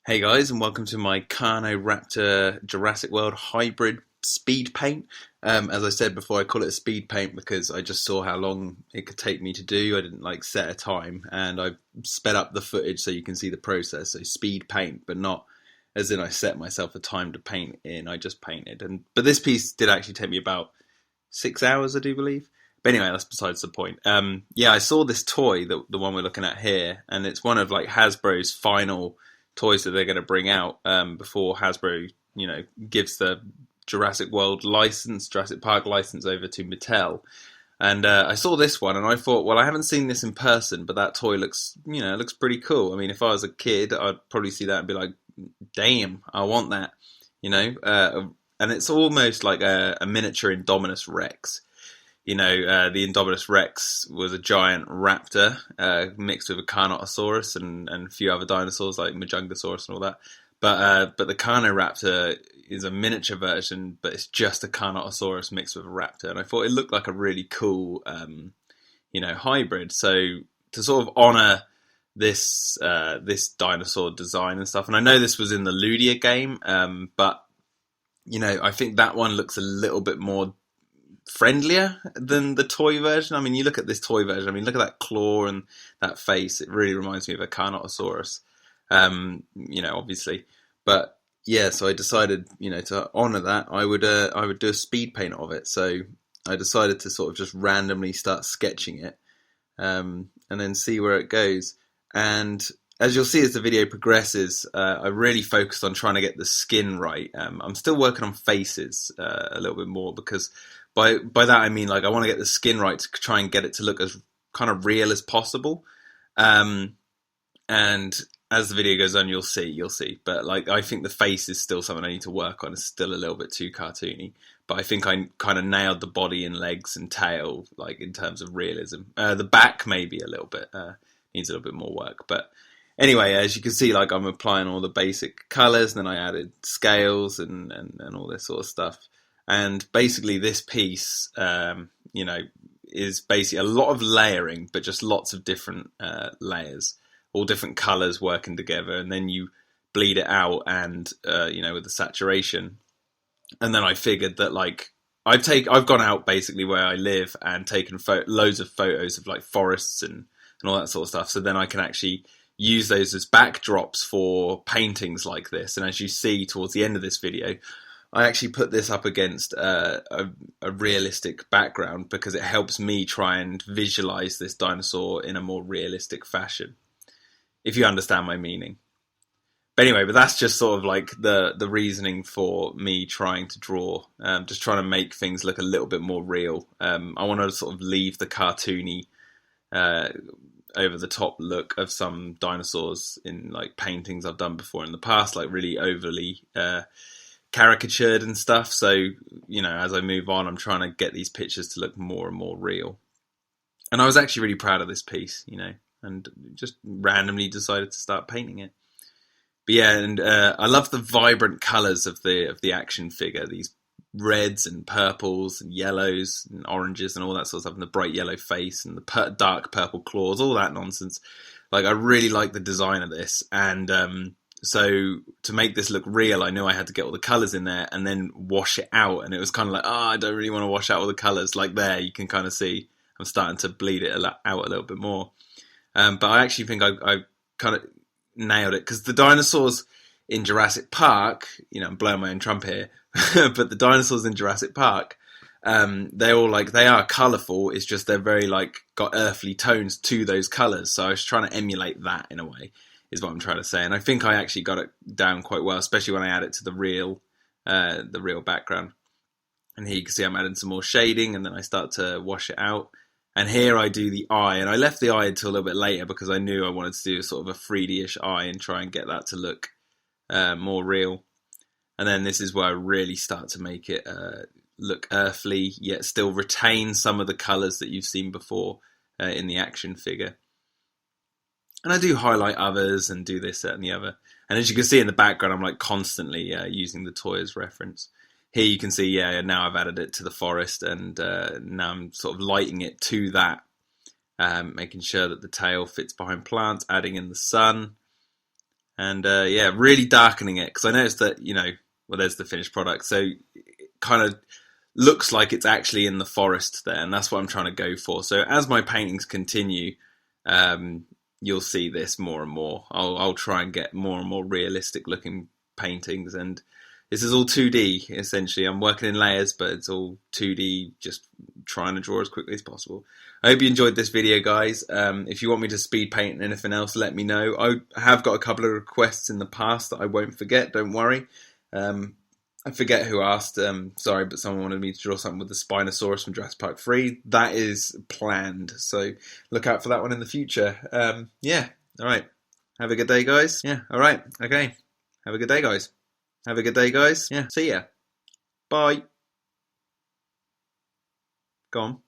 Hey guys, and welcome to my Carnoraptor Jurassic World hybrid speed paint. As I said before, I call it a speed paint because I just saw how long it could take me to do. I didn't set a time, and I sped up the footage so you can see the process. So speed paint, but not as in I set myself a time to paint in. I just painted, but this piece did actually take me about 6 hours, I do believe. But anyway, that's besides the point. Yeah, I saw this toy, the one we're looking at here, and it's one of Hasbro's final toys that they're going to bring out before Hasbro, gives the Jurassic World license, Jurassic Park license over to Mattel. And I saw this one, and I thought, well, I haven't seen this in person, but that toy looks, looks pretty cool. I mean, if I was a kid, I'd probably see that and be like, damn, I want that, and it's almost like a miniature Indominus Rex. The Indominus Rex was a giant raptor mixed with a Carnotaurus and a few other dinosaurs like Majungasaurus and all that. But the Carnoraptor is a miniature version, but it's just a Carnotaurus mixed with a raptor. And I thought it looked like a really cool, hybrid. So to sort of honor this dinosaur design and stuff, and I know this was in the Ludia game, but I think that one looks a little bit more friendlier than the toy version. I mean, you look at this toy version, look at that claw and that face. It really reminds me of a Carnotaurus, obviously. But yeah, so I decided, to honor that, I would do a speed paint of it. So I decided to sort of just randomly start sketching it, and then see where it goes. And as you'll see as the video progresses, I really focused on trying to get the skin right. I'm still working on faces a little bit more because by that I mean I want to get the skin right to try and get it to look as kind of real as possible. And as the video goes on, you'll see. But I think the face is still something I need to work on. It's still a little bit too cartoony. But I think I kind of nailed the body and legs and tail, in terms of realism. The back maybe a little bit needs a little bit more work. But anyway, as you can see, I'm applying all the basic colours, and then I added scales and all this sort of stuff. And basically this piece, is basically a lot of layering, but just lots of different layers, all different colours working together. And then you bleed it out and, with the saturation. And then I figured that I've gone out basically where I live and taken loads of photos of forests and all that sort of stuff. So then I can actually use those as backdrops for paintings like this. And as you see towards the end of this video, I actually put this up against a realistic background because it helps me try and visualize this dinosaur in a more realistic fashion, if you understand my meaning. But anyway, that's just sort of the reasoning for me trying to draw, just trying to make things look a little bit more real. I want to sort of leave the cartoony, over the top look of some dinosaurs in paintings I've done before in the past, really overly caricatured and stuff. So, as I move on, I'm trying to get these pictures to look more and more real. And I was actually really proud of this piece, and just randomly decided to start painting it. But yeah, and I love the vibrant colours of the action figure, these reds and purples and yellows and oranges and all that sort of stuff, and the bright yellow face and the dark purple claws, all that nonsense. I really like the design of this, and so to make this look real, I knew I had to get all the colours in there and then wash it out. And it was kind of I don't really want to wash out all the colours. There, you can kind of see I'm starting to bleed it out a little bit more. But I actually think I kind of nailed it, because the dinosaurs in Jurassic Park, I'm blowing my own trumpet here, but the dinosaurs in Jurassic Park, they are colourful. It's just they're very got earthly tones to those colours. So I was trying to emulate that in a way, is what I'm trying to say. And I think I actually got it down quite well, especially when I add it to the real background. And here you can see I'm adding some more shading, and then I start to wash it out. And here I do the eye, and I left the eye until a little bit later because I knew I wanted to do sort of a 3D-ish eye and try and get that to look more real. And then this is where I really start to make it look earthly, yet still retain some of the colours that you've seen before in the action figure. And I do highlight others and do this, that, and the other. And as you can see in the background, I'm constantly using the toy as reference. Here you can see, now I've added it to the forest, and now I'm sort of lighting it to that, making sure that the tail fits behind plants, adding in the sun, And yeah, really darkening it, because I noticed that, well, there's the finished product, so it kind of looks like it's actually in the forest there, and that's what I'm trying to go for. So as my paintings continue, you'll see this more and more. I'll try and get more and more realistic looking paintings, and this is all 2D essentially. I'm working in layers, but it's all 2D, just trying to draw as quickly as possible. I hope you enjoyed this video, guys. If you want me to speed paint and anything else, let me know. I have got a couple of requests in the past that I won't forget, don't worry. I forget who asked, sorry, but someone wanted me to draw something with the Spinosaurus from Jurassic Park 3. That is planned, so look out for that one in the future. Yeah, alright. Have a good day, guys. Yeah, alright, okay. Have a good day, guys. Have a good day, guys. Yeah, see ya. Bye. Go on.